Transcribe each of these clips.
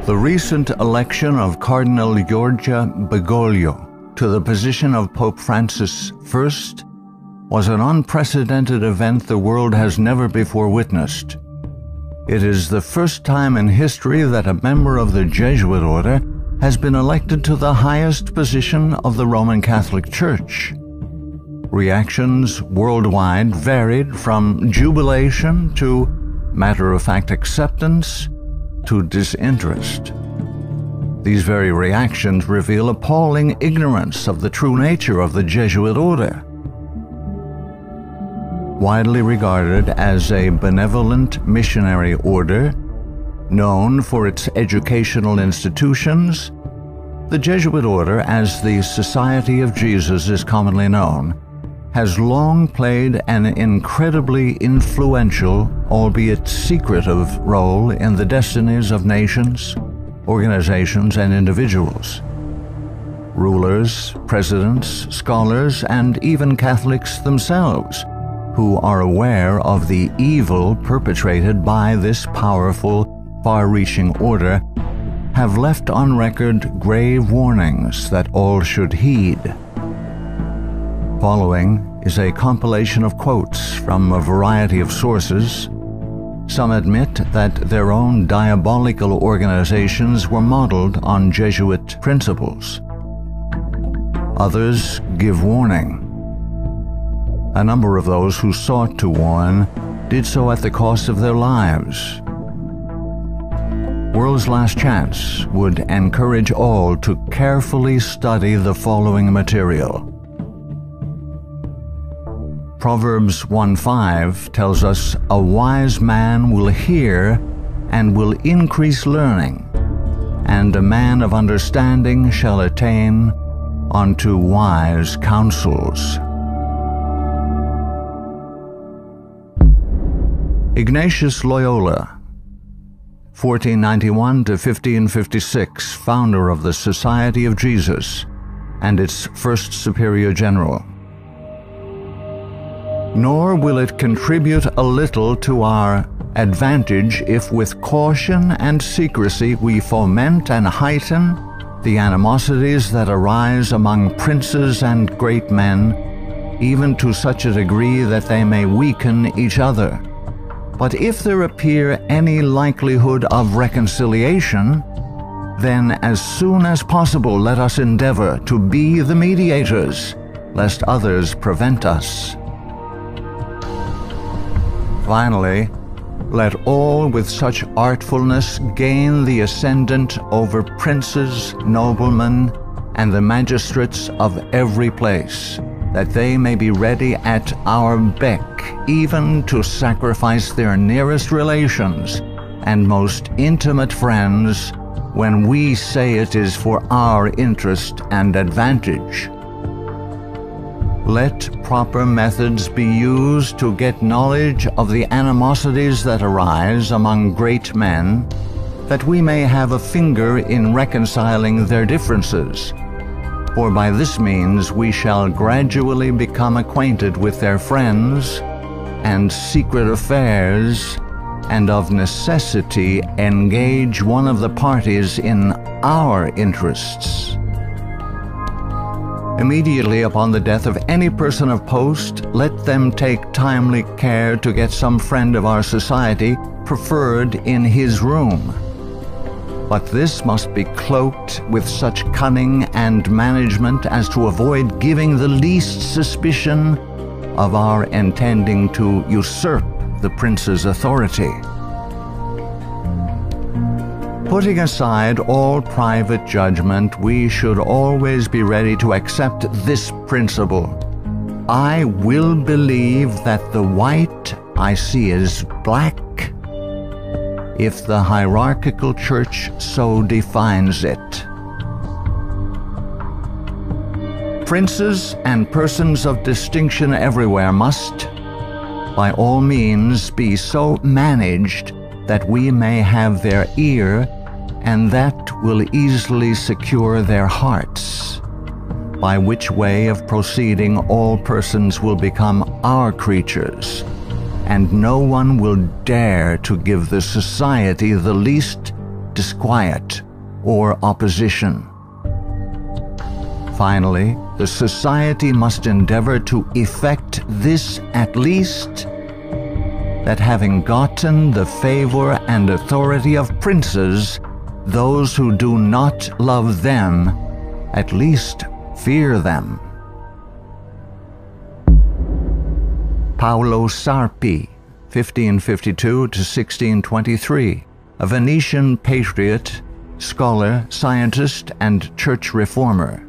The recent election of Cardinal Giorgia Bergoglio to the position of Pope Francis I was an unprecedented event the world has never before witnessed. It is the first time in history that a member of the Jesuit order has been elected to the highest position of the Roman Catholic Church. Reactions worldwide varied from jubilation to matter-of-fact acceptance to disinterest. These very reactions reveal appalling ignorance of the true nature of the Jesuit order. Widely regarded as a benevolent missionary order, known for its educational institutions, the Jesuit order, as the Society of Jesus is commonly known, has long played an incredibly influential, albeit secretive, role in the destinies of nations, organizations, and individuals. Rulers, presidents, scholars, and even Catholics themselves, who are aware of the evil perpetrated by this powerful, far-reaching order, have left on record grave warnings that all should heed. Following is a compilation of quotes from a variety of sources. Some admit that their own diabolical organizations were modeled on Jesuit principles. Others give warning. A number of those who sought to warn did so at the cost of their lives. World's Last Chance would encourage all to carefully study the following material. Proverbs 1:5 tells us, "A wise man will hear and will increase learning, and a man of understanding shall attain unto wise counsels." Ignatius Loyola, 1491 to 1556, founder of the Society of Jesus and its first superior general. Nor will it contribute a little to our advantage if with caution and secrecy we foment and heighten the animosities that arise among princes and great men, even to such a degree that they may weaken each other. But if there appear any likelihood of reconciliation, then as soon as possible let us endeavor to be the mediators, lest others prevent us. Finally, let all with such artfulness gain the ascendant over princes, noblemen, and the magistrates of every place, that they may be ready at our beck, even to sacrifice their nearest relations and most intimate friends, when we say it is for our interest and advantage. Let proper methods be used to get knowledge of the animosities that arise among great men, that we may have a finger in reconciling their differences. For by this means we shall gradually become acquainted with their friends and secret affairs, and of necessity engage one of the parties in our interests. Immediately upon the death of any person of post, let them take timely care to get some friend of our society preferred in his room. But this must be cloaked with such cunning and management as to avoid giving the least suspicion of our intending to usurp the prince's authority. Putting aside all private judgment, we should always be ready to accept this principle. I will believe that the white I see is black, if the hierarchical church so defines it. Princes and persons of distinction everywhere must, by all means, be so managed that we may have their ear, and that will easily secure their hearts, by which way of proceeding all persons will become our creatures, and no one will dare to give the society the least disquiet or opposition. Finally, the society must endeavor to effect this at least, that having gotten the favor and authority of princes, those who do not love them at least fear them. Paolo Sarpi, 1552 to 1623, a Venetian patriot, scholar, scientist, and church reformer.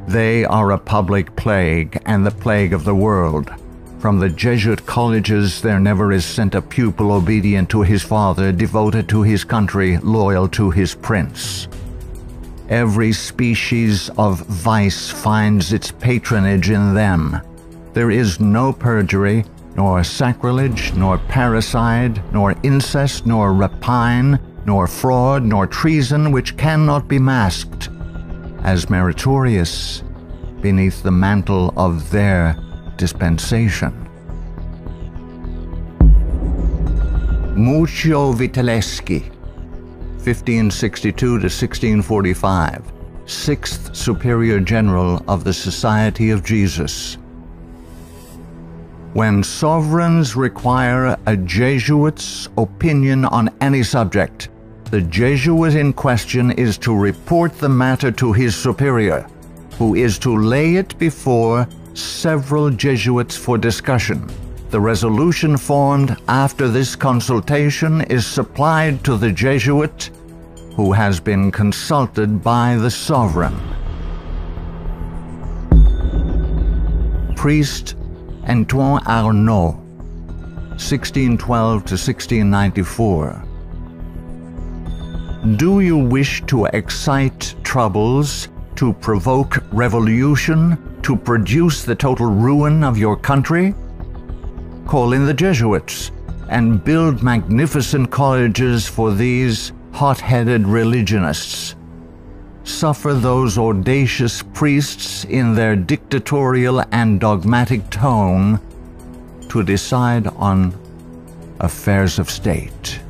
They are a public plague and the plague of the world. From the Jesuit colleges there never is sent a pupil obedient to his father, devoted to his country, loyal to his prince. Every species of vice finds its patronage in them. There is no perjury, nor sacrilege, nor parricide, nor incest, nor rapine, nor fraud, nor treason which cannot be masked as meritorious beneath the mantle of their dispensation. Muccio Vitelleschi, 1562 to 1645, 6th Superior General of the Society of Jesus. When sovereigns require a Jesuit's opinion on any subject, the Jesuit in question is to report the matter to his superior, who is to lay it before several Jesuits for discussion. The resolution formed after this consultation is supplied to the Jesuit, who has been consulted by the sovereign. Priest Antoine Arnaud, 1612 to 1694. Do you wish to excite troubles, to provoke revolution, to produce the total ruin of your country? Call in the Jesuits and build magnificent colleges for these hot-headed religionists. Suffer those audacious priests in their dictatorial and dogmatic tone to decide on affairs of state.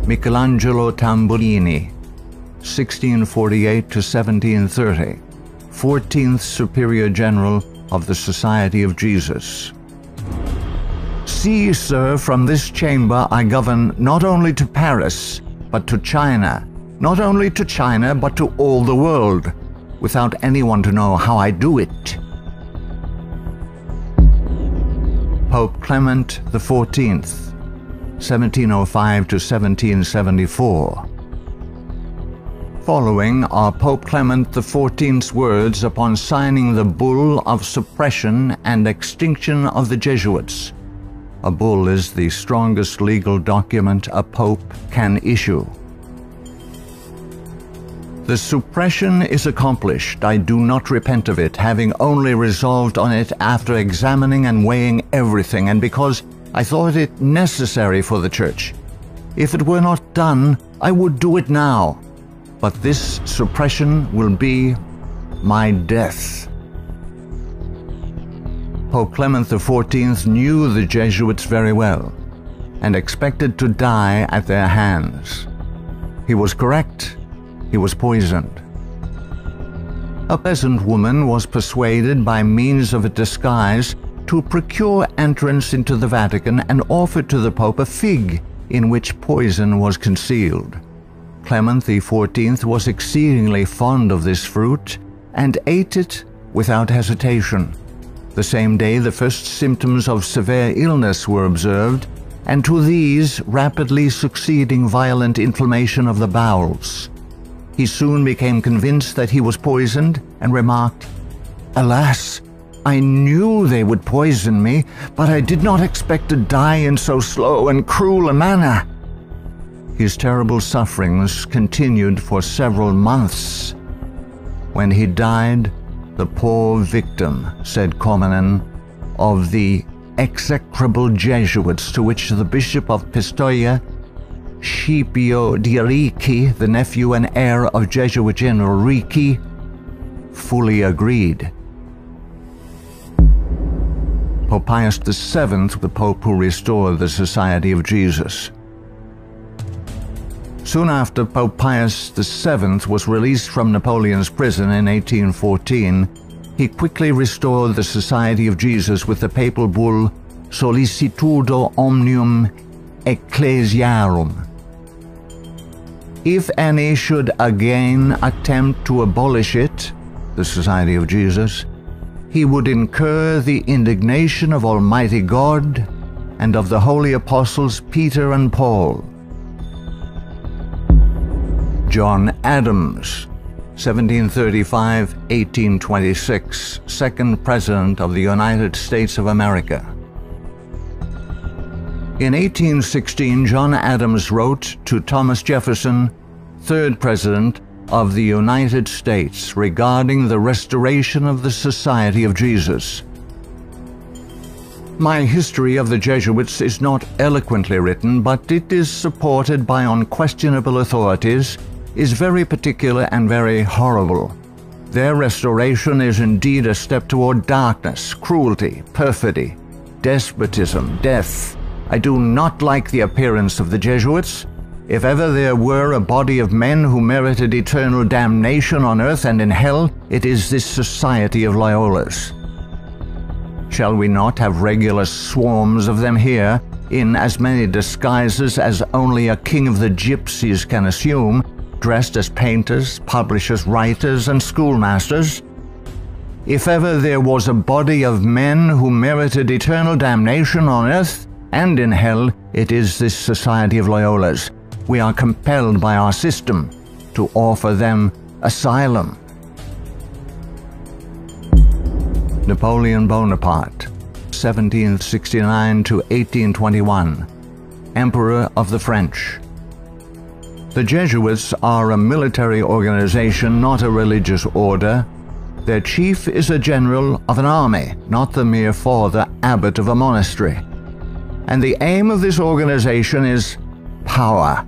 Michelangelo Tamburini, 1648 to 1730, 14th Superior General of the Society of Jesus. See, sir, from this chamber I govern not only to Paris, but to China, not only to China, but to all the world, without anyone to know how I do it. Pope Clement XIV, 1705 to 1774. Following are Pope Clement XIV's words upon signing the bull of suppression and extinction of the Jesuits. A bull is the strongest legal document a pope can issue. The suppression is accomplished. I do not repent of it, having only resolved on it after examining and weighing everything, and because I thought it necessary for the Church. If it were not done, I would do it now. But this suppression will be my death. Pope Clement XIV knew the Jesuits very well and expected to die at their hands. He was correct. He was poisoned. A peasant woman was persuaded by means of a disguise to procure entrance into the Vatican and offered to the Pope a fig in which poison was concealed. Clement XIV was exceedingly fond of this fruit and ate it without hesitation. The same day the first symptoms of severe illness were observed, and to these rapidly succeeding violent inflammation of the bowels. He soon became convinced that he was poisoned and remarked, "Alas, I knew they would poison me, but I did not expect to die in so slow and cruel a manner." His terrible sufferings continued for several months. When he died, the poor victim, said Comenin, of the execrable Jesuits to which the Bishop of Pistoia, Scipio di Ricci, the nephew and heir of Jesuit General Ricci, fully agreed. Pope Pius VII, the Pope who restored the Society of Jesus. Soon after Pope Pius VII was released from Napoleon's prison in 1814, he quickly restored the Society of Jesus with the papal bull Sollicitudo Omnium Ecclesiarum. If any should again attempt to abolish it, the Society of Jesus, he would incur the indignation of Almighty God and of the holy apostles Peter and Paul. John Adams, 1735–1826, second President of the United States of America. In 1816, John Adams wrote to Thomas Jefferson, third President of the United States, regarding the restoration of the Society of Jesus. My history of the Jesuits is not eloquently written, but it is supported by unquestionable authorities, is very particular and very horrible. Their restoration is indeed a step toward darkness, cruelty, perfidy, despotism, death. I do not like the appearance of the Jesuits. If ever there were a body of men who merited eternal damnation on earth and in hell, it is this Society of Loyolas. Shall we not have regular swarms of them here, in as many disguises as only a king of the gypsies can assume, dressed as painters, publishers, writers, and schoolmasters? If ever there was a body of men who merited eternal damnation on earth and in hell, it is this Society of Loyolas. We are compelled by our system to offer them asylum. Napoleon Bonaparte, 1769–1821, Emperor of the French. The Jesuits are a military organization, not a religious order. Their chief is a general of an army, not the mere father abbot of a monastery. And the aim of this organization is power.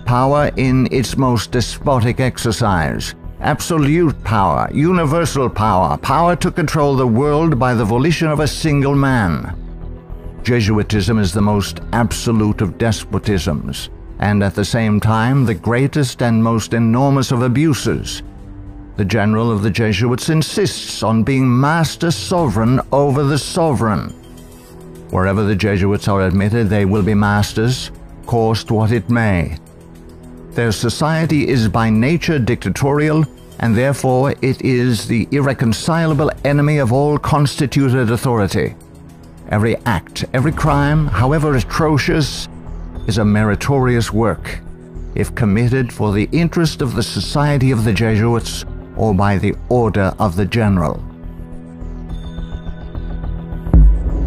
Power in its most despotic exercise. Absolute power, universal power, power to control the world by the volition of a single man. Jesuitism is the most absolute of despotisms, and at the same time the greatest and most enormous of abuses. The general of the Jesuits insists on being master sovereign over the sovereign. Wherever the Jesuits are admitted, they will be masters, cost what it may. Their society is by nature dictatorial, and therefore it is the irreconcilable enemy of all constituted authority. Every act, every crime, however atrocious, is a meritorious work, if committed for the interest of the Society of the Jesuits or by the order of the general.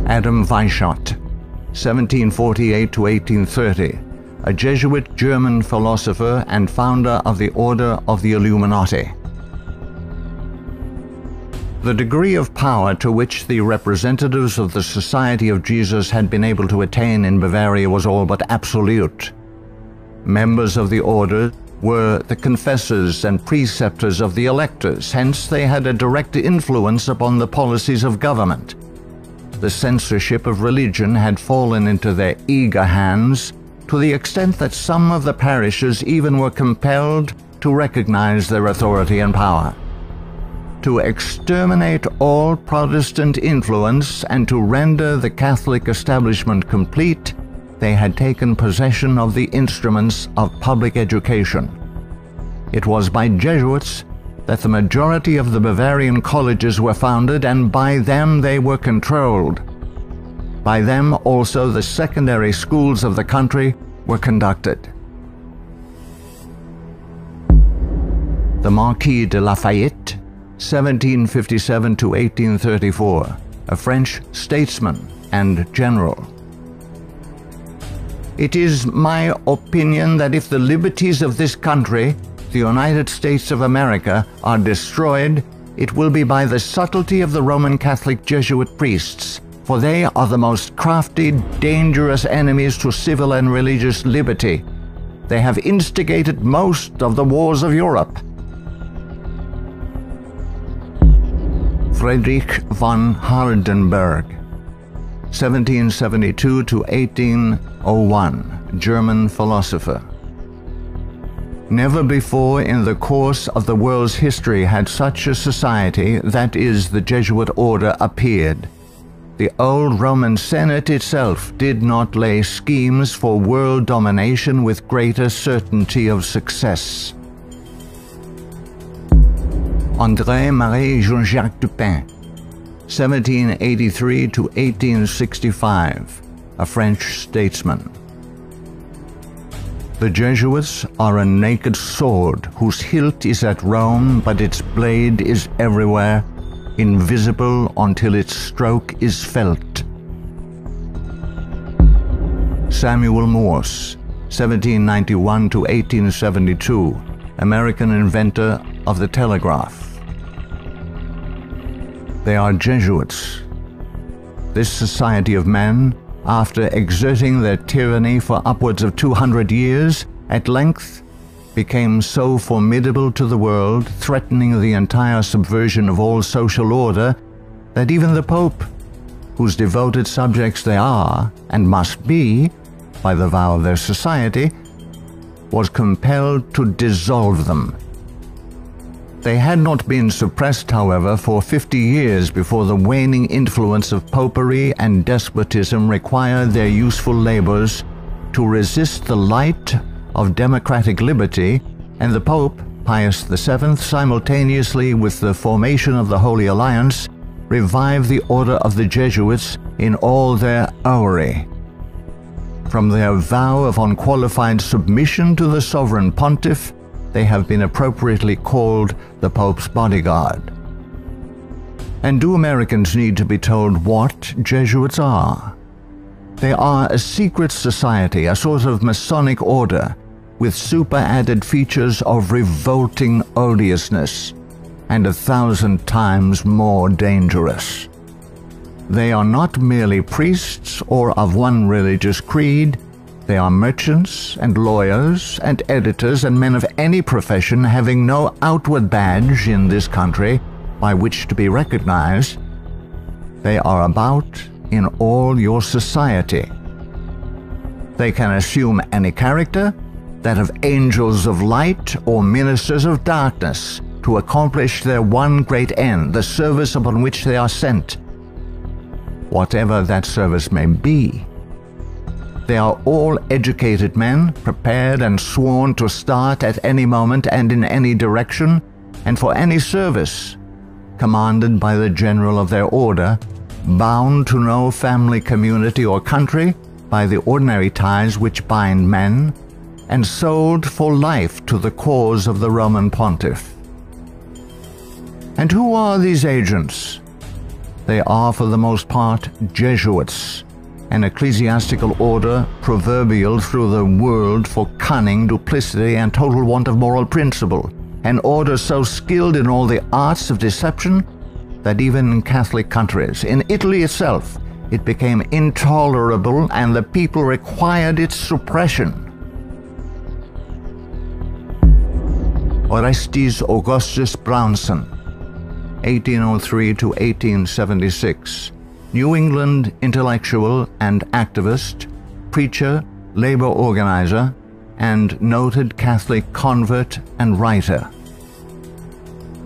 Adam Weishaupt, 1748–1830, a Jesuit German philosopher and founder of the Order of the Illuminati. The degree of power to which the representatives of the Society of Jesus had been able to attain in Bavaria was all but absolute. Members of the order were the confessors and preceptors of the electors, hence they had a direct influence upon the policies of government. The censorship of religion had fallen into their eager hands, to the extent that some of the parishes even were compelled to recognize their authority and power. To exterminate all Protestant influence and to render the Catholic establishment complete, they had taken possession of the instruments of public education. It was by Jesuits that the majority of the Bavarian colleges were founded, and by them they were controlled. By them also the secondary schools of the country were conducted. The Marquis de Lafayette, 1757–1834, a French statesman and general. It is my opinion that if the liberties of this country, the United States of America, are destroyed, it will be by the subtlety of the Roman Catholic Jesuit priests, for they are the most crafty, dangerous enemies to civil and religious liberty. They have instigated most of the wars of Europe. Friedrich von Hardenberg, 1772 to 1801, German philosopher. Never before in the course of the world's history had such a society, that is, the Jesuit order, appeared. The old Roman Senate itself did not lay schemes for world domination with greater certainty of success. André-Marie Jean-Jacques Dupin, 1783 to 1865, a French statesman. The Jesuits are a naked sword whose hilt is at Rome, but its blade is everywhere, invisible until its stroke is felt. Samuel Morse, 1791 to 1872, American inventor of the telegraph. They are Jesuits. This society of men, after exerting their tyranny for upwards of 200 years, at length became so formidable to the world, threatening the entire subversion of all social order, that even the Pope, whose devoted subjects they are, and must be, by the vow of their society, was compelled to dissolve them. They had not been suppressed, however, for 50 years before the waning influence of popery and despotism required their useful labors to resist the light of democratic liberty, and the Pope, Pius VII, simultaneously with the formation of the Holy Alliance, revived the order of the Jesuits in all their aureory. From their vow of unqualified submission to the sovereign pontiff, they have been appropriately called the Pope's bodyguard. And do Americans need to be told what Jesuits are? They are a secret society, a sort of Masonic order, with super-added features of revolting odiousness, and 1,000 times more dangerous. They are not merely priests or of one religious creed. They are merchants and lawyers and editors and men of any profession having no outward badge in this country by which to be recognized. They are about in all your society. They can assume any character, that of angels of light or ministers of darkness, to accomplish their one great end, the service upon which they are sent, whatever that service may be. They are all educated men, prepared and sworn to start at any moment and in any direction, and for any service, commanded by the general of their order, bound to no family, community, or country by the ordinary ties which bind men, and sold for life to the cause of the Roman pontiff. And who are these agents? They are for the most part Jesuits, an ecclesiastical order proverbial through the world for cunning, duplicity, and total want of moral principle, an order so skilled in all the arts of deception that even in Catholic countries, in Italy itself, it became intolerable and the people required its suppression. Orestes Augustus Brownson, 1803 to 1876, New England intellectual and activist, preacher, labor organizer, and noted Catholic convert and writer.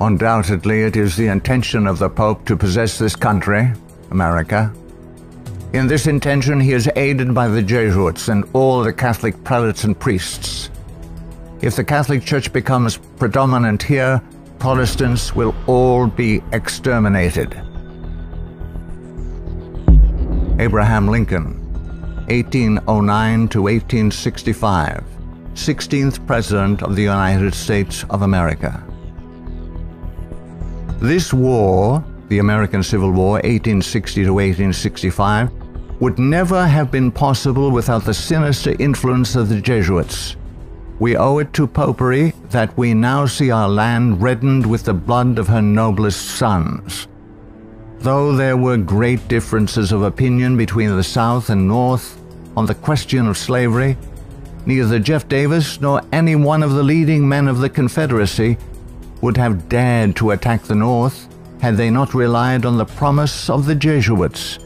Undoubtedly, it is the intention of the Pope to possess this country, America. In this intention, he is aided by the Jesuits and all the Catholic prelates and priests. If the Catholic Church becomes predominant here, Protestants will all be exterminated. Abraham Lincoln, 1809 to 1865, 16th President of the United States of America. This war, the American Civil War, 1860 to 1865, would never have been possible without the sinister influence of the Jesuits. We owe it to popery that we now see our land reddened with the blood of her noblest sons. Though there were great differences of opinion between the South and North on the question of slavery, neither Jeff Davis nor any one of the leading men of the Confederacy would have dared to attack the North had they not relied on the promise of the Jesuits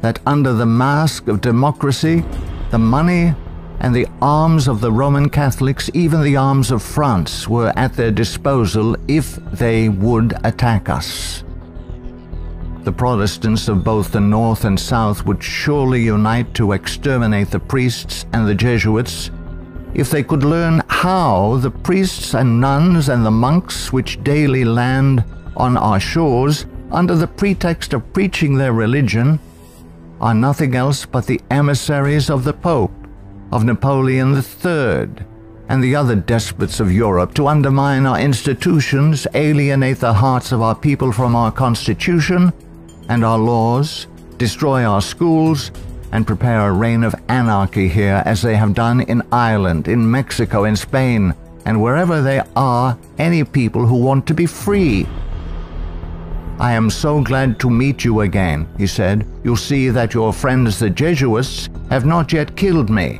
that under the mask of democracy, the money and the arms of the Roman Catholics, even the arms of France, were at their disposal if they would attack us. The Protestants of both the North and South would surely unite to exterminate the priests and the Jesuits if they could learn how the priests and nuns and the monks which daily land on our shores under the pretext of preaching their religion are nothing else but the emissaries of the Pope, of Napoleon III, and the other despots of Europe to undermine our institutions, alienate the hearts of our people from our Constitution and our laws, destroy our schools, and prepare a reign of anarchy here as they have done in Ireland, in Mexico, in Spain, and wherever there are any people who want to be free. I am so glad to meet you again, he said. You'll see that your friends the Jesuits have not yet killed me,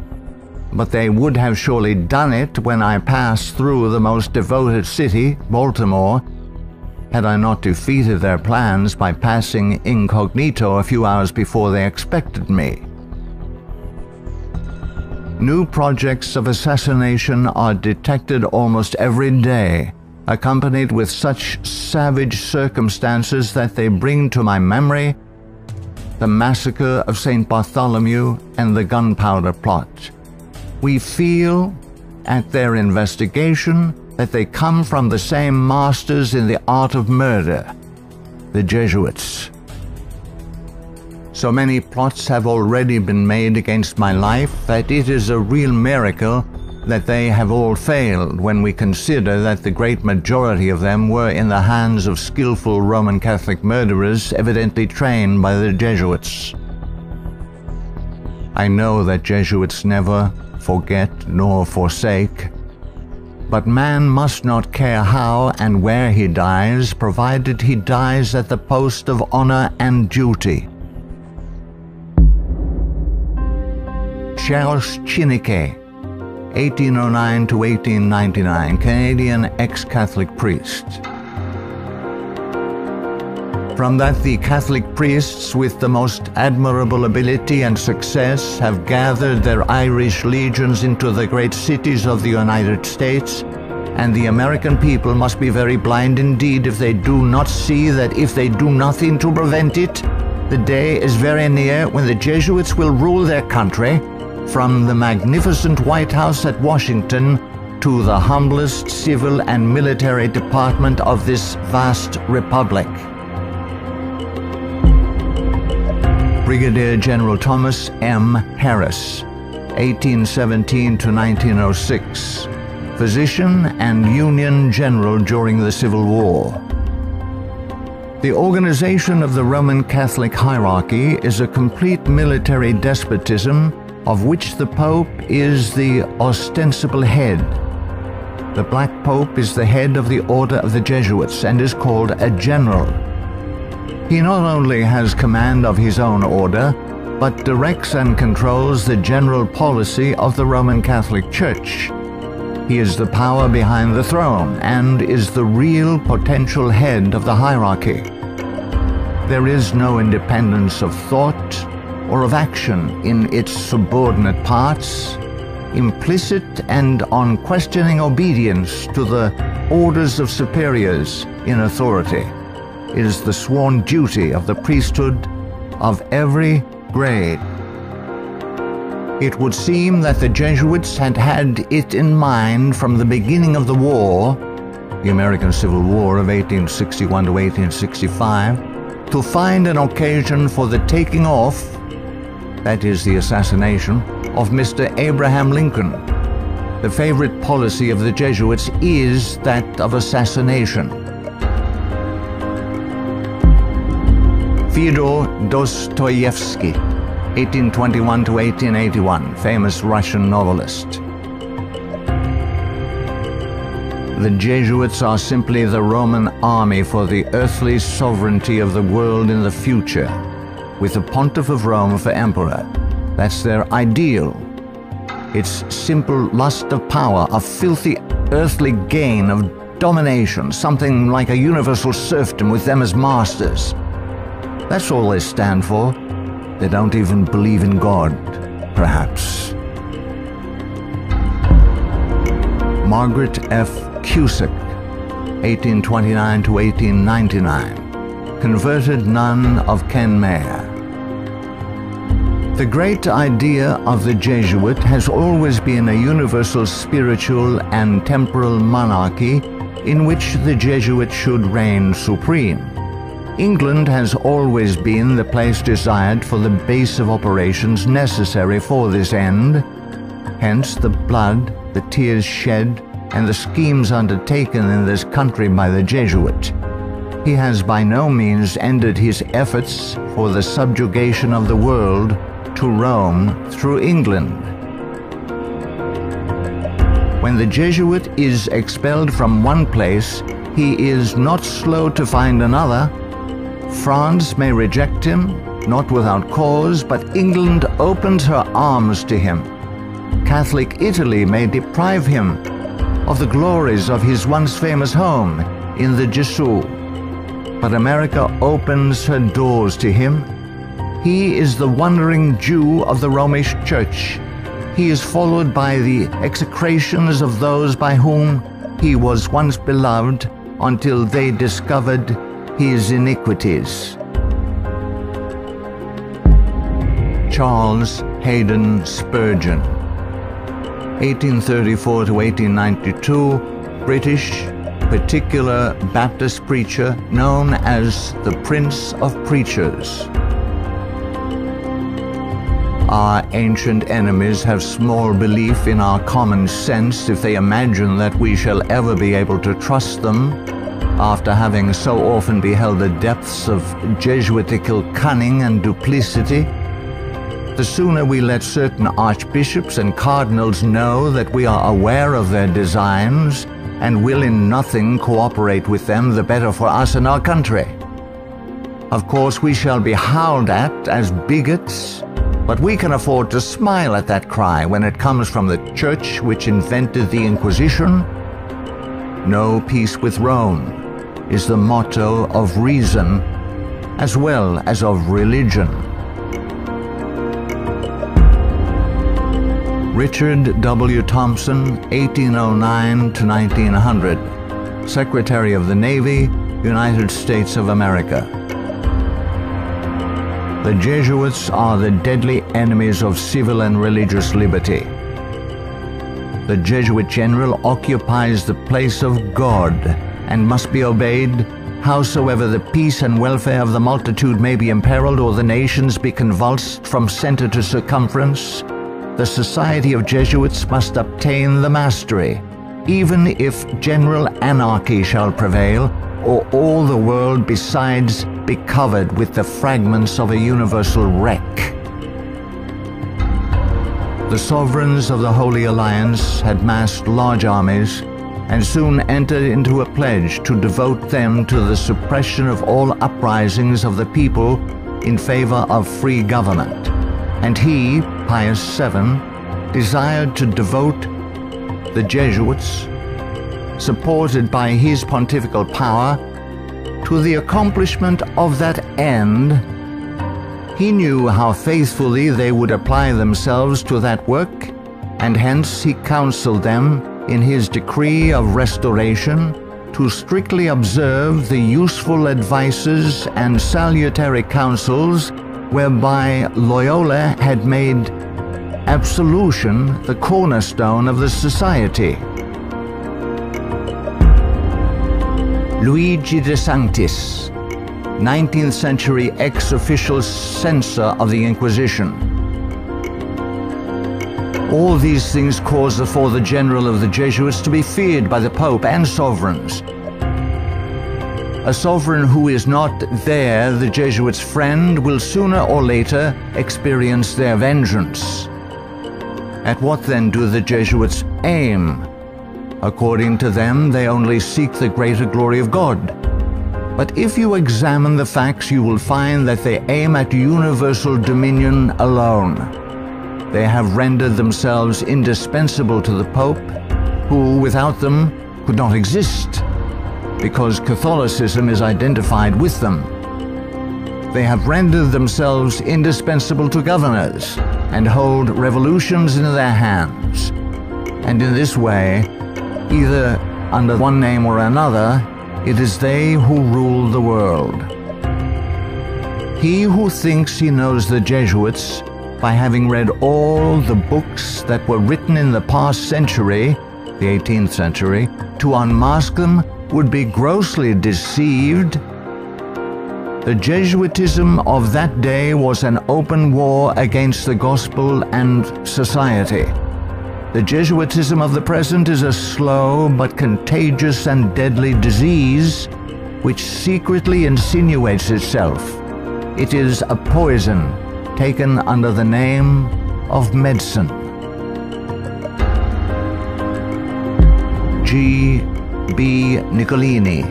but they would have surely done it when I passed through the most devoted city, Baltimore, had I not defeated their plans by passing incognito a few hours before they expected me. New projects of assassination are detected almost every day, accompanied with such savage circumstances that they bring to my memory the massacre of St. Bartholomew and the gunpowder plot. We feel, at their investigation, that they come from the same masters in the art of murder, the Jesuits. So many plots have already been made against my life that it is a real miracle that they have all failed when we consider that the great majority of them were in the hands of skillful Roman Catholic murderers evidently trained by the Jesuits. I know that Jesuits never forget nor forsake, but man must not care how and where he dies, provided he dies at the post of honor and duty. Charles Chineke, 1809 to 1899, Canadian ex-Catholic priest. From that the Catholic priests with the most admirable ability and success have gathered their Irish legions into the great cities of the United States, and the American people must be very blind indeed if they do not see that if they do nothing to prevent it, the day is very near when the Jesuits will rule their country, from the magnificent White House at Washington to the humblest civil and military department of this vast republic. Brigadier General Thomas M. Harris, 1817 to 1906, physician and Union General during the Civil War. The organization of the Roman Catholic hierarchy is a complete military despotism of which the Pope is the ostensible head. The Black Pope is the head of the Order of the Jesuits and is called a general. He not only has command of his own order, but directs and controls the general policy of the Roman Catholic Church. He is the power behind the throne and is the real potential head of the hierarchy. There is no independence of thought or of action in its subordinate parts, implicit and unquestioning obedience to the orders of superiors in authority. It is the sworn duty of the priesthood of every grade. It would seem that the Jesuits had had it in mind from the beginning of the war, the American Civil War of 1861 to 1865, to find an occasion for the taking off, that is the assassination, of Mr. Abraham Lincoln. The favorite policy of the Jesuits is that of assassination. Fyodor Dostoevsky, 1821 to 1881, famous Russian novelist. The Jesuits are simply the Roman army for the earthly sovereignty of the world in the future, with the Pontiff of Rome for emperor. That's their ideal. It's simple lust of power, of filthy earthly gain, of domination, something like a universal serfdom with them as masters. That's all they stand for. They don't even believe in God, perhaps. Margaret F. Cusick, 1829 to 1899, converted nun of Kenmare. The great idea of the Jesuit has always been a universal spiritual and temporal monarchy in which the Jesuit should reign supreme. England has always been the place desired for the base of operations necessary for this end. Hence the blood, the tears shed, and the schemes undertaken in this country by the Jesuit. He has by no means ended his efforts for the subjugation of the world to Rome through England. When the Jesuit is expelled from one place, he is not slow to find another. France may reject him, not without cause, but England opens her arms to him. Catholic Italy may deprive him of the glories of his once famous home in the Jesuits, but America opens her doors to him. He is the wandering Jew of the Romish Church. He is followed by the execrations of those by whom he was once beloved until they discovered his iniquities. Charles Haddon Spurgeon, 1834 to 1892, British particular Baptist preacher known as the Prince of Preachers. Our ancient enemies have small belief in our common sense if they imagine that we shall ever be able to trust them, after having so often beheld the depths of Jesuitical cunning and duplicity. The sooner we let certain archbishops and cardinals know that we are aware of their designs and will in nothing cooperate with them, the better for us and our country. Of course, we shall be howled at as bigots, but we can afford to smile at that cry when it comes from the church which invented the Inquisition. No peace with Rome is the motto of reason as well as of religion. Richard W. Thompson, 1809 to 1900, Secretary of the Navy, United States of America. The Jesuits are the deadly enemies of civil and religious liberty. The Jesuit general occupies the place of God and must be obeyed, howsoever the peace and welfare of the multitude may be imperiled or the nations be convulsed from center to circumference. The Society of Jesuits must obtain the mastery, even if general anarchy shall prevail, or all the world besides be covered with the fragments of a universal wreck. The sovereigns of the Holy Alliance had massed large armies and soon entered into a pledge to devote them to the suppression of all uprisings of the people in favor of free government. And he, Pius VII, desired to devote the Jesuits, supported by his pontifical power, to the accomplishment of that end. He knew how faithfully they would apply themselves to that work, and hence he counseled them in his decree of restoration to strictly observe the useful advices and salutary counsels whereby Loyola had made absolution the cornerstone of the society. Luigi de Sanctis, 19th century ex-official censor of the Inquisition. All these things caused the Father General of the Jesuits to be feared by the Pope and sovereigns. A sovereign who is not there, the Jesuits' friend, will sooner or later experience their vengeance. At what then do the Jesuits aim? According to them, they only seek the greater glory of God. But if you examine the facts, you will find that they aim at universal dominion alone. They have rendered themselves indispensable to the Pope, who without them could not exist, because Catholicism is identified with them. They have rendered themselves indispensable to governors and hold revolutions in their hands. And in this way, either under one name or another, it is they who rule the world. He who thinks he knows the Jesuits by having read all the books that were written in the past century, the 18th century, to unmask them would be grossly deceived. The Jesuitism of that day was an open war against the gospel and society. The Jesuitism of the present is a slow but contagious and deadly disease which secretly insinuates itself. It is a poison taken under the name of medicine. G. B. Nicolini,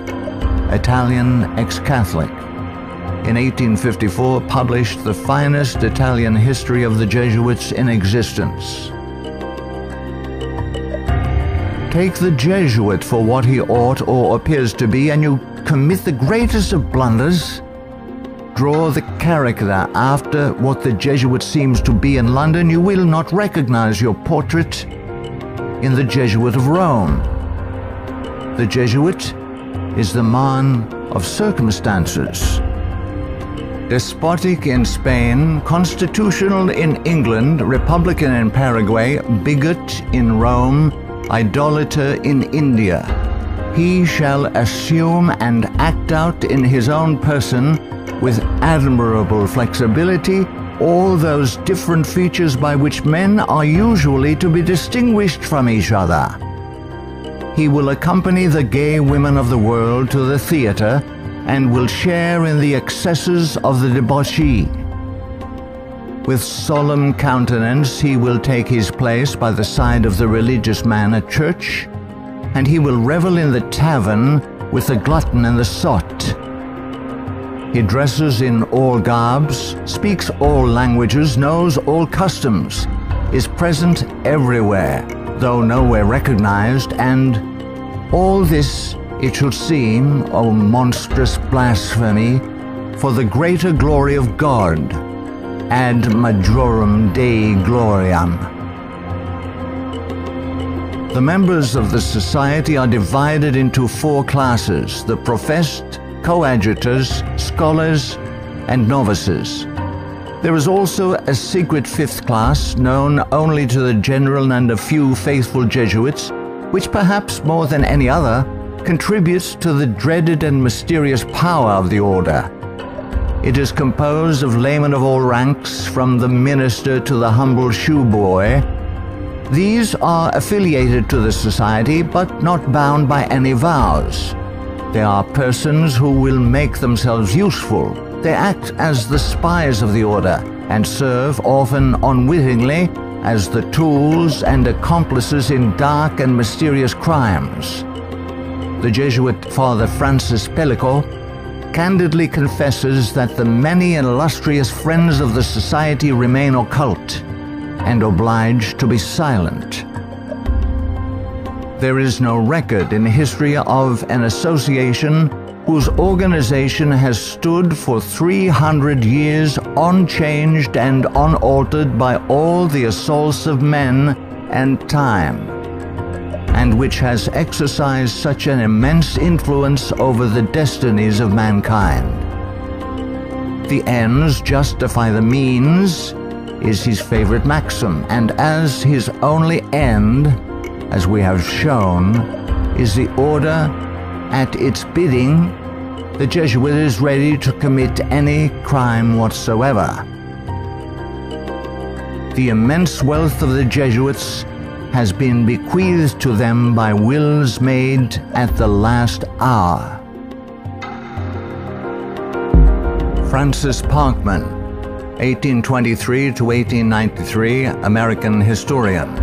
Italian ex-Catholic, in 1854 published the finest Italian history of the Jesuits in existence. Take the Jesuit for what he ought or appears to be, and you commit the greatest of blunders. Draw the character after what the Jesuit seems to be in London, you will not recognize your portrait in the Jesuit of Rome. The Jesuit is the man of circumstances. Despotic in Spain, constitutional in England, republican in Paraguay, bigot in Rome, idolater in India. He shall assume and act out in his own person, with admirable flexibility, all those different features by which men are usually to be distinguished from each other. He will accompany the gay women of the world to the theater and will share in the excesses of the debauchee. With solemn countenance he will take his place by the side of the religious man at church, and he will revel in the tavern with the glutton and the sot. He dresses in all garbs, speaks all languages, knows all customs, is present everywhere, though nowhere recognized, and all this, it should seem, O monstrous blasphemy, for the greater glory of God, ad majorem Dei gloriam. The members of the society are divided into 4 classes: the professed, coadjutors, scholars, and novices. There is also a secret 5th class, known only to the general and a few faithful Jesuits, which perhaps more than any other contributes to the dreaded and mysterious power of the order. It is composed of laymen of all ranks, from the minister to the humble shoeboy. These are affiliated to the society, but not bound by any vows. They are persons who will make themselves useful. They act as the spies of the order, and serve, often unwittingly, as the tools and accomplices in dark and mysterious crimes. The Jesuit Father Francis Pellico candidly confesses that the many and illustrious friends of the society remain occult and obliged to be silent. There is no record in history of an association whose organization has stood for 300 years unchanged and unaltered by all the assaults of men and time, and which has exercised such an immense influence over the destinies of mankind. The ends justify the means is his favorite maxim, and as his only end, as we have shown, is the order, at its bidding, the Jesuit is ready to commit any crime whatsoever. The immense wealth of the Jesuits has been bequeathed to them by wills made at the last hour. Francis Parkman, 1823 to 1893, American historian.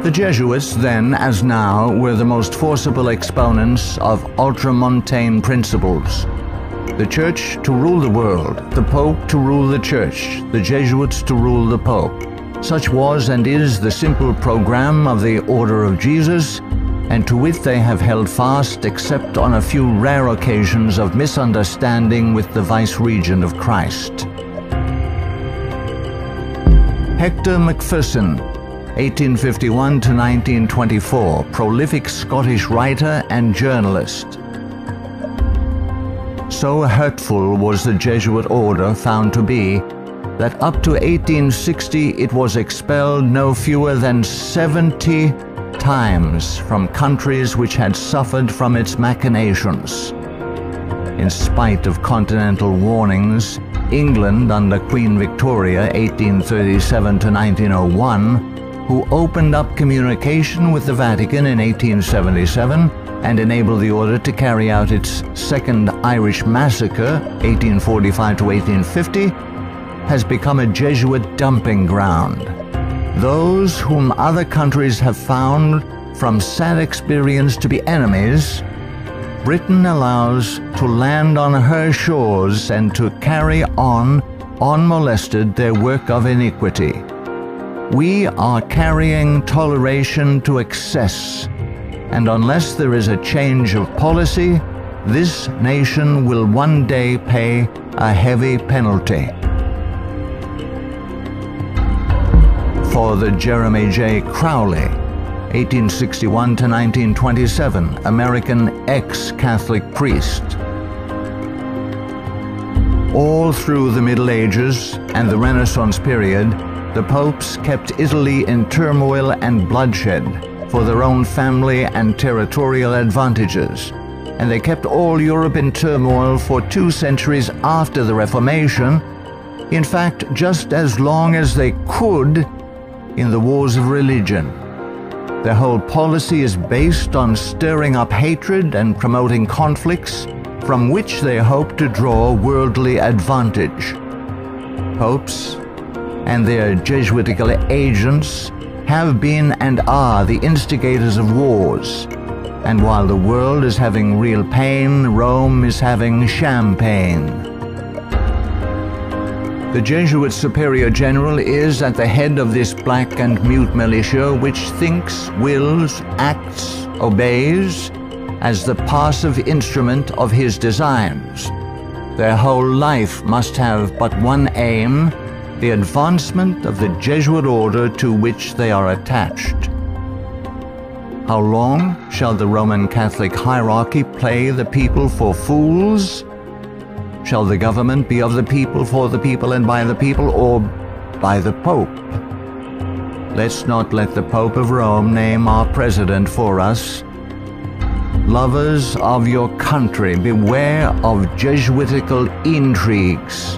The Jesuits, then as now, were the most forcible exponents of ultramontane principles. The Church to rule the world, the Pope to rule the Church, the Jesuits to rule the Pope. Such was and is the simple program of the Order of Jesus, and to which they have held fast except on a few rare occasions of misunderstanding with the vice-regent of Christ. Hector Macpherson, 1851 to 1924, prolific Scottish writer and journalist. So hurtful was the Jesuit order found to be that up to 1860 it was expelled no fewer than 70 times from countries which had suffered from its machinations. In spite of continental warnings, England under Queen Victoria 1837 to 1901, who opened up communication with the Vatican in 1877 and enabled the order to carry out its Second Irish Massacre 1845 to 1850, has become a Jesuit dumping ground. Those whom other countries have found from sad experience to be enemies, Britain allows to land on her shores and to carry on, unmolested, their work of iniquity. We are carrying toleration to excess, and unless there is a change of policy, this nation will one day pay a heavy penalty. Father Jeremy J. Crowley, 1861 to 1927, American ex-Catholic priest. All through the Middle Ages and the Renaissance period, the popes kept Italy in turmoil and bloodshed for their own family and territorial advantages, and they kept all Europe in turmoil for 2 centuries after the Reformation, in fact, just as long as they could in the wars of religion. Their whole policy is based on stirring up hatred and promoting conflicts from which they hope to draw worldly advantage. Popes and their Jesuitical agents have been and are the instigators of wars, and while the world is having real pain, Rome is having champagne. The Jesuit Superior General is at the head of this black and mute militia which thinks, wills, acts, obeys as the passive instrument of his designs. Their whole life must have but one aim, the advancement of the Jesuit order to which they are attached. How long shall the Roman Catholic hierarchy play the people for fools? Shall the government be of the people, for the people, and by the people, or by the Pope? Let's not let the Pope of Rome name our president for us. Lovers of your country, beware of Jesuitical intrigues,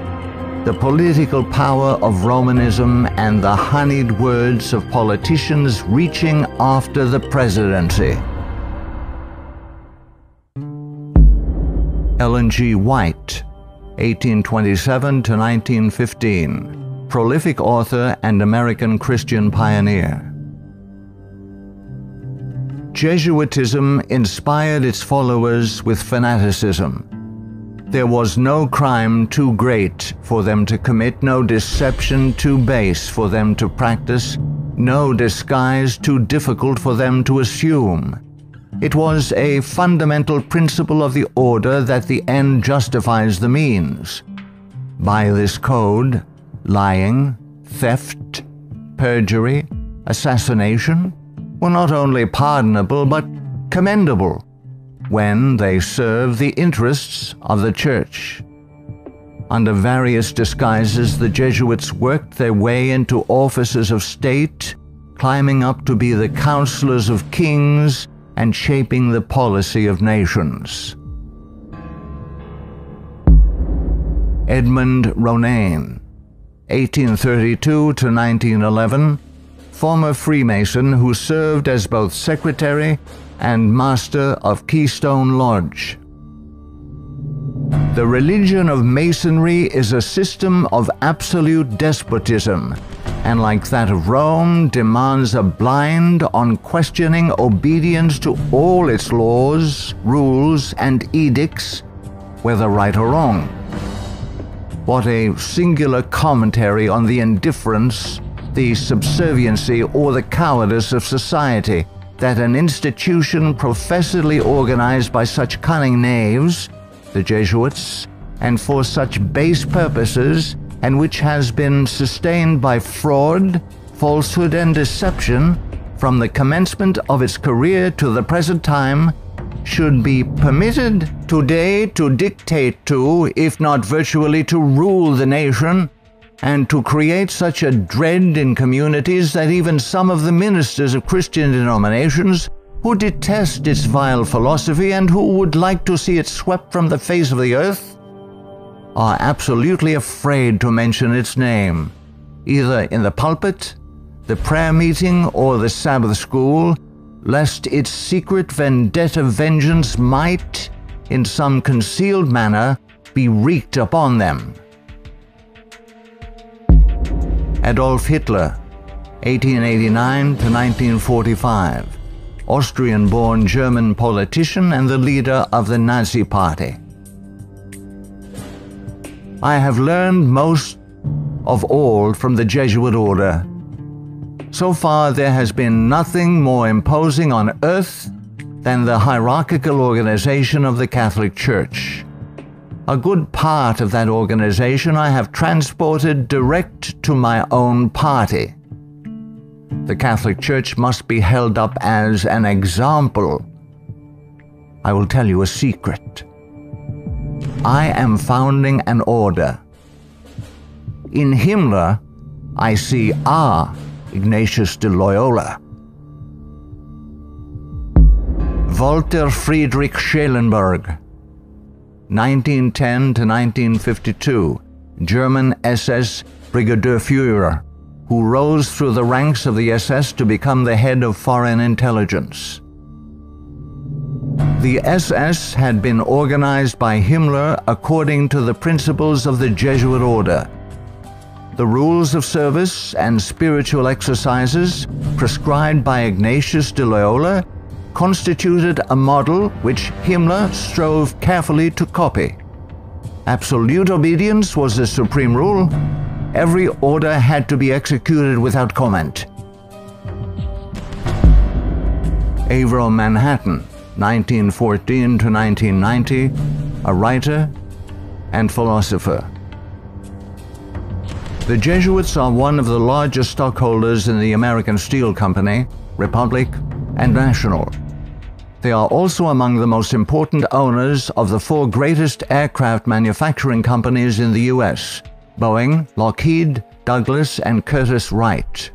the political power of Romanism, and the honeyed words of politicians reaching after the presidency. Ellen G. White, 1827 to 1915, prolific author and American Christian pioneer. Jesuitism inspired its followers with fanaticism. There was no crime too great for them to commit, no deception too base for them to practice, no disguise too difficult for them to assume. It was a fundamental principle of the order that the end justifies the means. By this code, lying, theft, perjury, assassination were not only pardonable but commendable when they serve the interests of the Church. Under various disguises, the Jesuits worked their way into offices of state, climbing up to be the counselors of kings and shaping the policy of nations. Edmund Ronan, 1832 to 1911, former Freemason who served as both secretary and master of Keystone Lodge. The religion of Masonry is a system of absolute despotism, and like that of Rome, demands a blind, unquestioning obedience to all its laws, rules, and edicts, whether right or wrong. What a singular commentary on the indifference, the subserviency, or the cowardice of society that an institution professedly organized by such cunning knaves, the Jesuits, and for such base purposes, and which has been sustained by fraud, falsehood, and deception from the commencement of its career to the present time, should be permitted today to dictate to, if not virtually to rule the nation, and to create such a dread in communities that even some of the ministers of Christian denominations, who detest its vile philosophy and who would like to see it swept from the face of the earth, are absolutely afraid to mention its name, either in the pulpit, the prayer meeting, or the Sabbath school, lest its secret vendetta vengeance might, in some concealed manner, be wreaked upon them. Adolf Hitler, 1889 to 1945, Austrian-born German politician and the leader of the Nazi Party. I have learned most of all from the Jesuit order. So far, there has been nothing more imposing on earth than the hierarchical organization of the Catholic Church. A good part of that organization I have transported direct to my own party. The Catholic Church must be held up as an example. I will tell you a secret. I am founding an order. In Himmler, I see our Ignatius de Loyola. Walter Friedrich Schellenberg, 1910 to 1952, German SS Brigadier Führer, who rose through the ranks of the SS to become the head of foreign intelligence. The SS had been organized by Himmler according to the principles of the Jesuit order. The rules of service and spiritual exercises prescribed by Ignatius de Loyola constituted a model which Himmler strove carefully to copy. Absolute obedience was the supreme rule. Every order had to be executed without comment. Avro Manhattan, 1914 to 1990, a writer and philosopher. The Jesuits are one of the largest stockholders in the American Steel Company, Republic, and National. They are also among the most important owners of the four greatest aircraft manufacturing companies in the U.S., Boeing, Lockheed, Douglas, and Curtiss-Wright.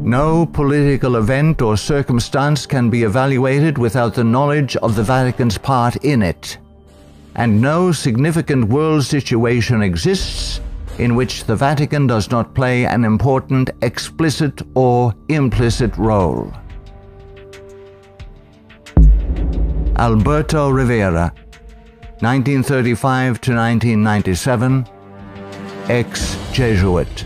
No political event or circumstance can be evaluated without the knowledge of the Vatican's part in it, and no significant world situation exists in which the Vatican does not play an important explicit or implicit role. Alberto Rivera, 1935 to 1997, ex-Jesuit.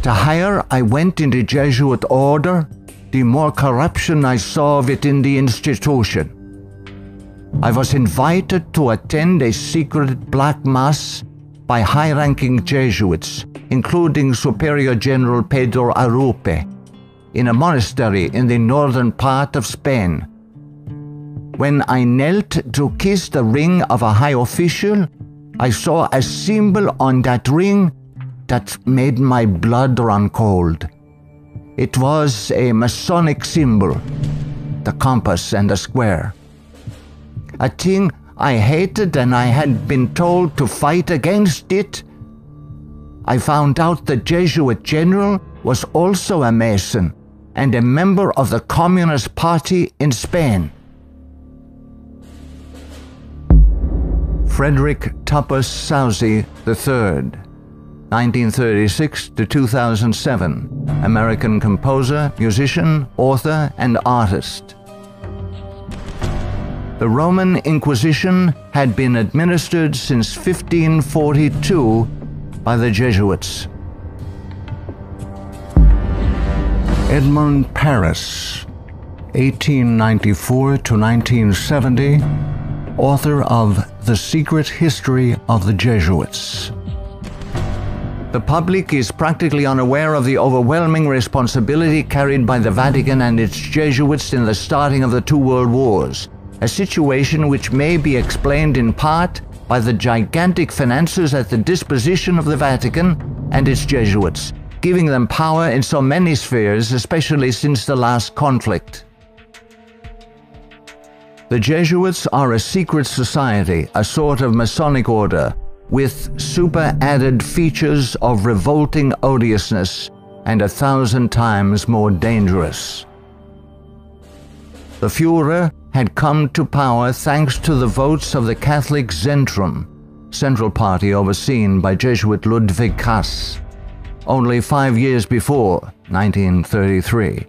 The higher I went in the Jesuit order, the more corruption I saw within the institution. I was invited to attend a secret black mass by high-ranking Jesuits, including Superior General Pedro Arrupe, in a monastery in the northern part of Spain. When I knelt to kiss the ring of a high official, I saw a symbol on that ring that made my blood run cold. It was a Masonic symbol, the compass and the square. A thing I hated, and I had been told to fight against it. I found out the Jesuit general was also a Mason and a member of the Communist Party in Spain. Frederick Tupper Southey III, 1936 to 2007, American composer, musician, author, and artist. The Roman Inquisition had been administered since 1542 by the Jesuits. Edmund Paris, 1894 to 1970, author of The Secret History of the Jesuits. The public is practically unaware of the overwhelming responsibility carried by the Vatican and its Jesuits in the starting of the two world wars, a situation which may be explained in part by the gigantic finances at the disposition of the Vatican and its Jesuits, giving them power in so many spheres, especially since the last conflict. The Jesuits are a secret society, a sort of Masonic order, with super-added features of revolting odiousness and 1,000 times more dangerous. The Führer had come to power thanks to the votes of the Catholic Zentrum, Central Party overseen by Jesuit Ludwig Kass, only 5 years before, 1933.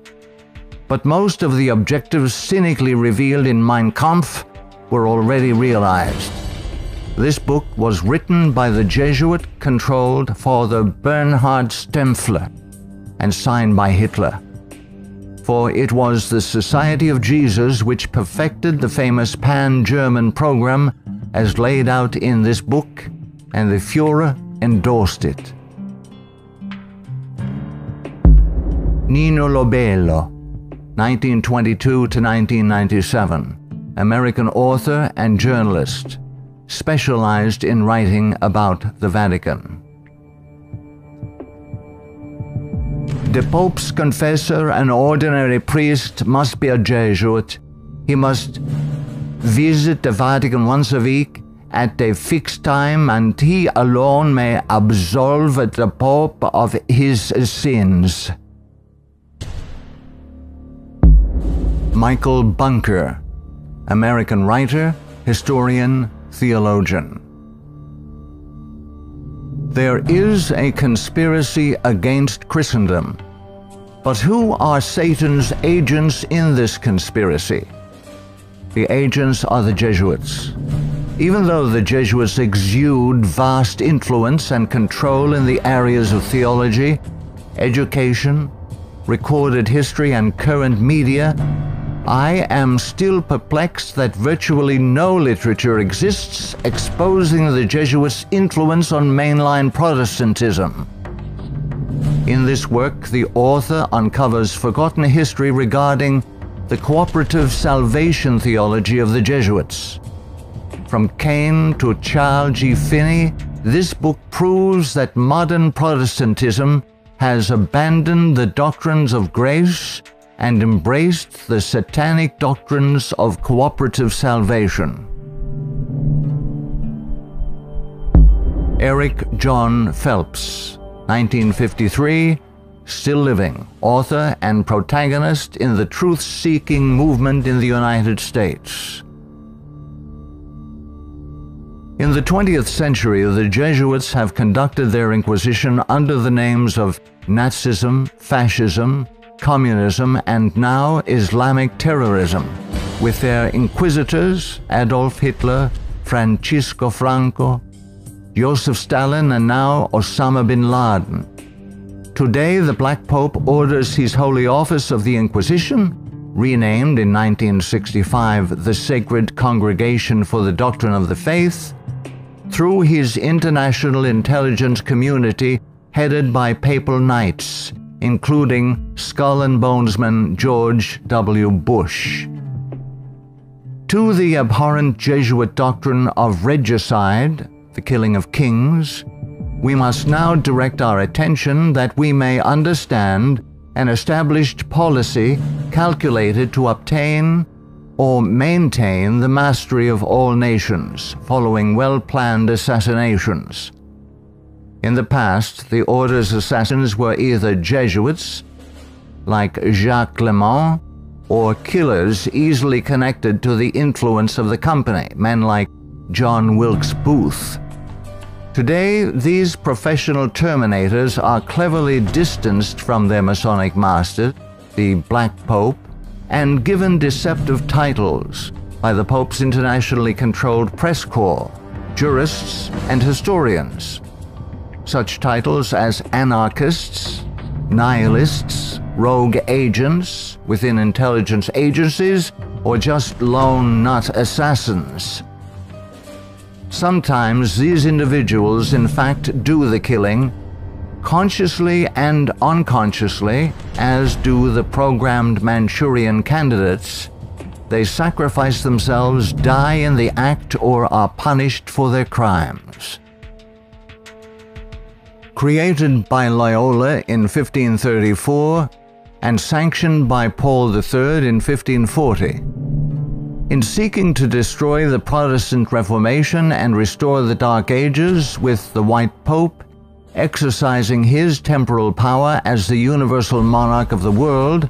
But most of the objectives cynically revealed in Mein Kampf were already realized. This book was written by the Jesuit-controlled Father Bernhard Stempfler and signed by Hitler. For it was the Society of Jesus which perfected the famous Pan-German program as laid out in this book, and the Führer endorsed it. Nino Lobello, 1922 to 1997, American author and journalist, specialized in writing about the Vatican. The Pope's confessor, an ordinary priest, must be a Jesuit. He must visit the Vatican once a week at a fixed time, and he alone may absolve the Pope of his sins. Michael Bunker, American writer, historian, theologian. There is a conspiracy against Christendom. But who are Satan's agents in this conspiracy? The agents are the Jesuits. Even though the Jesuits exude vast influence and control in the areas of theology, education, recorded history, and current media, I am still perplexed that virtually no literature exists exposing the Jesuits' influence on mainline Protestantism. In this work, the author uncovers forgotten history regarding the cooperative salvation theology of the Jesuits. From Cain to Charles G. Finney, this book proves that modern Protestantism has abandoned the doctrines of grace and embraced the satanic doctrines of cooperative salvation. Eric John Phelps, 1953, still living, author and protagonist in the truth-seeking movement in the United States. In the 20th century, the Jesuits have conducted their inquisition under the names of Nazism, fascism, communism, and now Islamic terrorism, with their inquisitors Adolf Hitler, Francisco Franco, Joseph Stalin, and now Osama bin Laden. Today, the Black Pope orders his Holy Office of the Inquisition, renamed in 1965 the Sacred Congregation for the Doctrine of the Faith, through his international intelligence community headed by papal knights, including Skull and Bonesman George W. Bush. To the abhorrent Jesuit doctrine of regicide, the killing of kings, we must now direct our attention that we may understand an established policy calculated to obtain or maintain the mastery of all nations following well-planned assassinations. In the past, the order's assassins were either Jesuits, like Jacques Clement, or killers easily connected to the influence of the company, men like John Wilkes Booth. Today, these professional terminators are cleverly distanced from their Masonic master, the Black Pope, and given deceptive titles by the Pope's internationally controlled press corps, jurists, and historians. Such titles as anarchists, nihilists, rogue agents within intelligence agencies, or just lone nut assassins. Sometimes these individuals in fact do the killing, consciously and unconsciously, as do the programmed Manchurian candidates, they sacrifice themselves, die in the act, or are punished for their crimes. Created by Loyola in 1534 and sanctioned by Paul III in 1540. In seeking to destroy the Protestant Reformation and restore the Dark Ages with the White Pope, exercising his temporal power as the universal monarch of the world,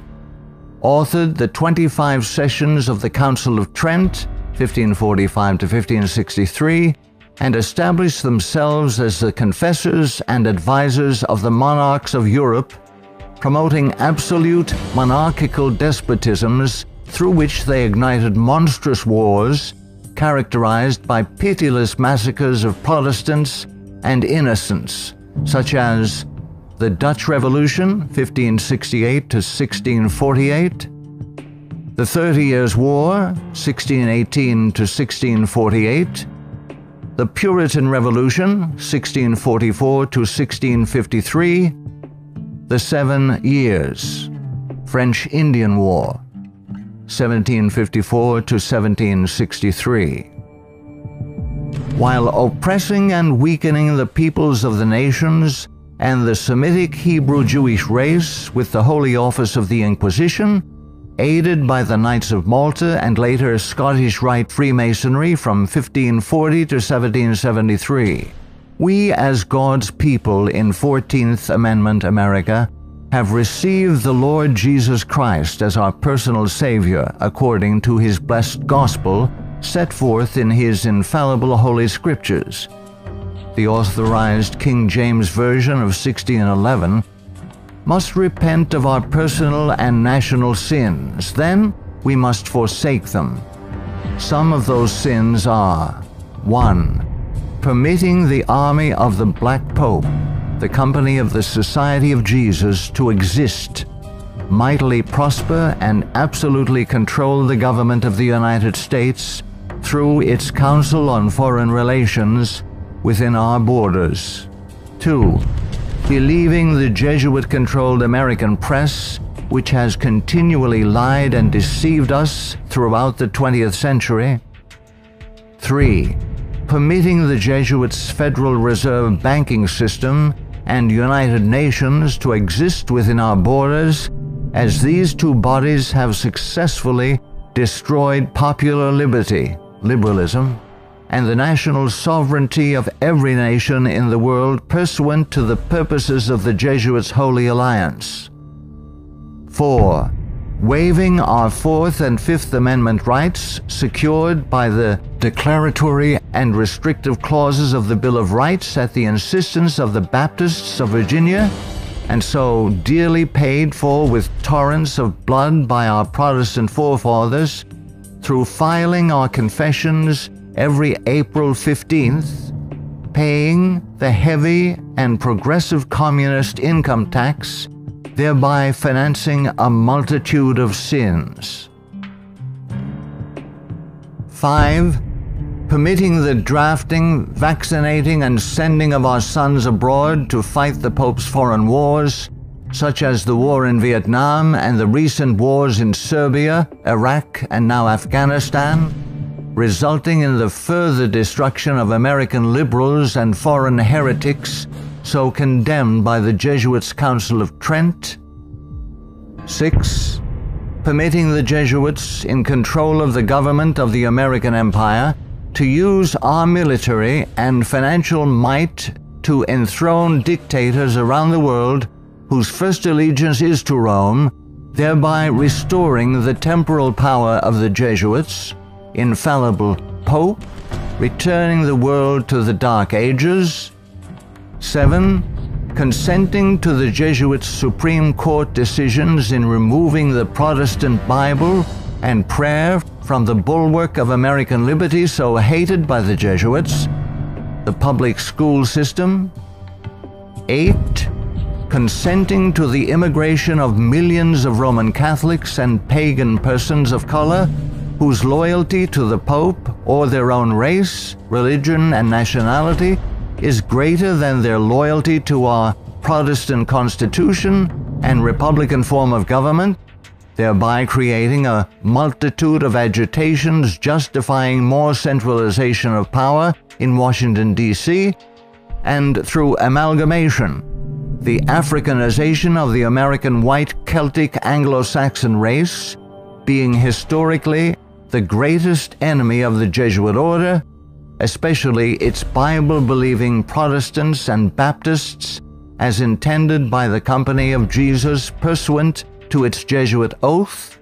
authored the 25 sessions of the Council of Trent, 1545 to 1563, and established themselves as the confessors and advisors of the monarchs of Europe, promoting absolute monarchical despotisms through which they ignited monstrous wars characterized by pitiless massacres of Protestants and innocents, such as the Dutch Revolution, 1568 to 1648, the 30 Years' War, 1618 to 1648, the Puritan Revolution, 1644 to 1653, the 7 Years, French Indian War, 1754 to 1763. While oppressing and weakening the peoples of the nations and the Semitic Hebrew Jewish race with the Holy Office of the Inquisition, aided by the Knights of Malta and later Scottish Rite Freemasonry from 1540 to 1773, we as God's people in 14th Amendment America have received the Lord Jesus Christ as our personal Savior according to His blessed gospel set forth in His infallible Holy Scriptures. The authorized King James Version of 1611 must repent of our personal and national sins. Then we must forsake them. Some of those sins are: 1. Permitting the army of the Black Pope, the company of the Society of Jesus, to exist, mightily prosper, and absolutely control the government of the United States through its Council on Foreign Relations within our borders. 2. Believing the Jesuit-controlled American press, which has continually lied and deceived us throughout the 20th century. 3. Permitting the Jesuits' Federal Reserve banking system and United Nations to exist within our borders, as these two bodies have successfully destroyed popular liberty, liberalism, and the national sovereignty of every nation in the world pursuant to the purposes of the Jesuits' Holy Alliance. 4. Waiving our Fourth and Fifth Amendment rights secured by the declaratory and restrictive clauses of the Bill of Rights at the insistence of the Baptists of Virginia, and so dearly paid for with torrents of blood by our Protestant forefathers, through filing our confessions every April 15th, paying the heavy and progressive communist income tax, thereby financing a multitude of sins. 5. Permitting the drafting, vaccinating, and sending of our sons abroad to fight the Pope's foreign wars, such as the war in Vietnam and the recent wars in Serbia, Iraq, and now Afghanistan, resulting in the further destruction of American liberals and foreign heretics so condemned by the Jesuits' Council of Trent. 6. Permitting the Jesuits, in control of the government of the American Empire, to use our military and financial might to enthrone dictators around the world whose first allegiance is to Rome, thereby restoring the temporal power of the Jesuits, infallible Pope, returning the world to the Dark Ages. 7. Consenting to the Jesuits' Supreme Court decisions in removing the Protestant Bible and prayer from the bulwark of American liberty so hated by the Jesuits, the public school system. 8. Consenting to the immigration of millions of Roman Catholics and pagan persons of color whose loyalty to the Pope or their own race, religion, and nationality is greater than their loyalty to our Protestant constitution and Republican form of government, thereby creating a multitude of agitations justifying more centralization of power in Washington, D.C., and through amalgamation, the Africanization of the American white Celtic Anglo-Saxon race, being historically the greatest enemy of the Jesuit order, especially its Bible-believing Protestants and Baptists, as intended by the Company of Jesus pursuant to its Jesuit oath.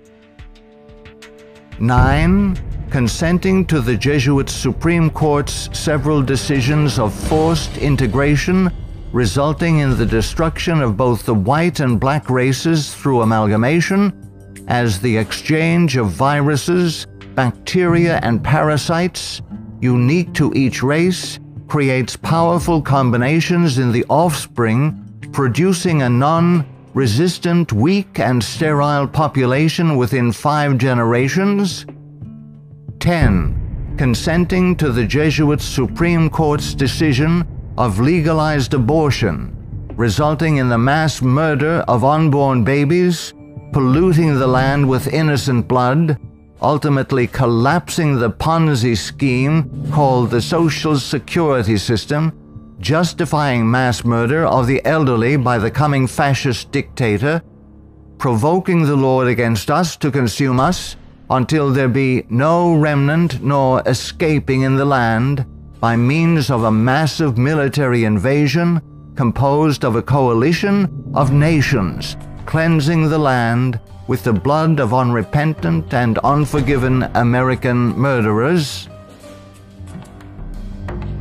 9. Consenting to the Jesuit Supreme Court's several decisions of forced integration, resulting in the destruction of both the white and black races through amalgamation, as the exchange of viruses, bacteria, and parasites, unique to each race, creates powerful combinations in the offspring, producing a non-resistant, weak, and sterile population within 5 generations. 10. Consenting to the Jesuit Supreme Court's decision of legalized abortion, resulting in the mass murder of unborn babies, polluting the land with innocent blood, ultimately collapsing the Ponzi scheme called the Social Security system, justifying mass murder of the elderly by the coming fascist dictator, provoking the Lord against us to consume us, until there be no remnant nor escaping in the land, by means of a massive military invasion composed of a coalition of nations, cleansing the land with the blood of unrepentant and unforgiven American murderers.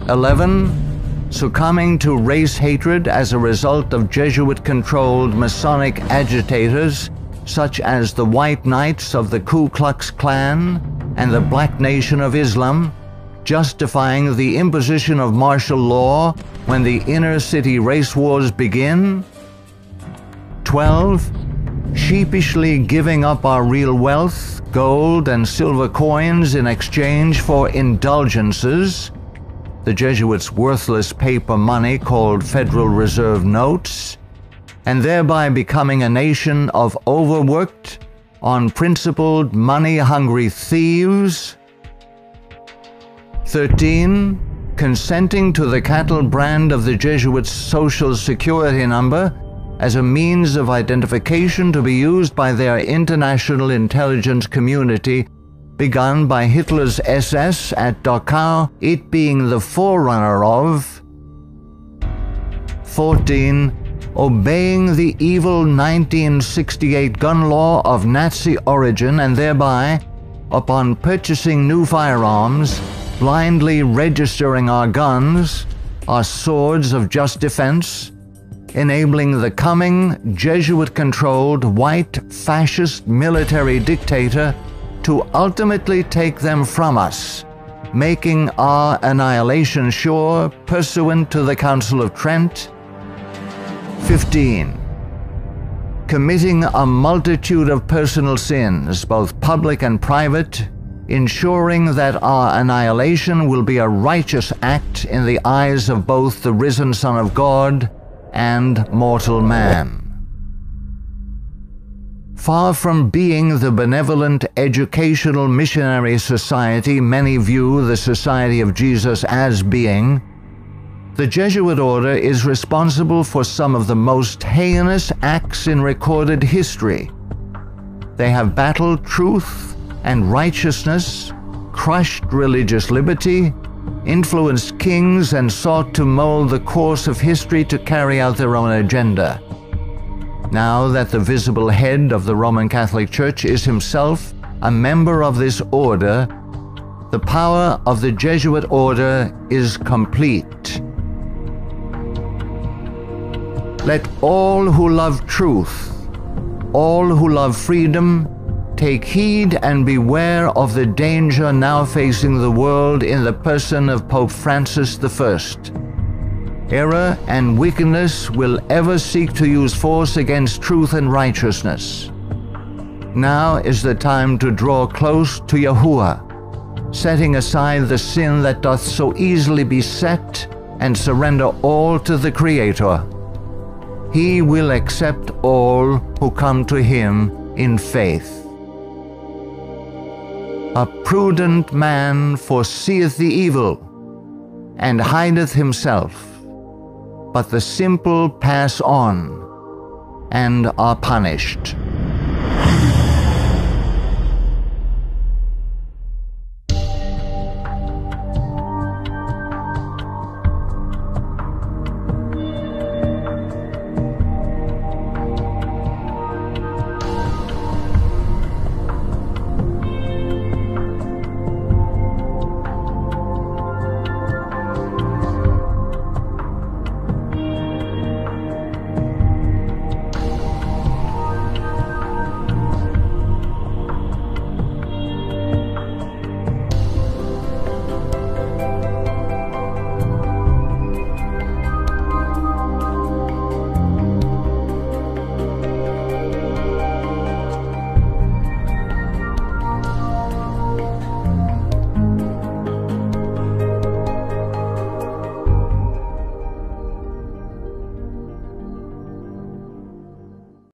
11. Succumbing to race hatred as a result of Jesuit-controlled Masonic agitators such as the White Knights of the Ku Klux Klan and the Black Nation of Islam, justifying the imposition of martial law when the inner-city race wars begin. 12. Sheepishly giving up our real wealth, gold and silver coins in exchange for indulgences, the Jesuits' worthless paper money called Federal Reserve notes, and thereby becoming a nation of overworked, unprincipled, money-hungry thieves. 13. Consenting to the cattle brand of the Jesuits' Social Security number as a means of identification to be used by their international intelligence community, begun by Hitler's SS at Dachau, it being the forerunner of. 14. Obeying the evil 1968 gun law of Nazi origin and thereby, upon purchasing new firearms, blindly registering our guns, our swords of just defense, enabling the coming Jesuit-controlled white fascist military dictator to ultimately take them from us, making our annihilation sure pursuant to the Council of Trent. 15. Committing a multitude of personal sins, both public and private, ensuring that our annihilation will be a righteous act in the eyes of both the risen Son of God and mortal man. Far from being the benevolent educational missionary society many view the Society of Jesus as being, the Jesuit order is responsible for some of the most heinous acts in recorded history. They have battled truth and righteousness, crushed religious liberty, influenced kings, and sought to mold the course of history to carry out their own agenda. Now that the visible head of the Roman Catholic Church is himself a member of this order, the power of the Jesuit order is complete. Let all who love truth, all who love freedom, take heed and beware of the danger now facing the world in the person of Pope Francis I. Error and wickedness will ever seek to use force against truth and righteousness. Now is the time to draw close to Yahuwah, setting aside the sin that doth so easily beset, and surrender all to the Creator. he will accept all who come to him in faith. A prudent man foreseeth the evil, and hideth himself, but the simple pass on, and are punished.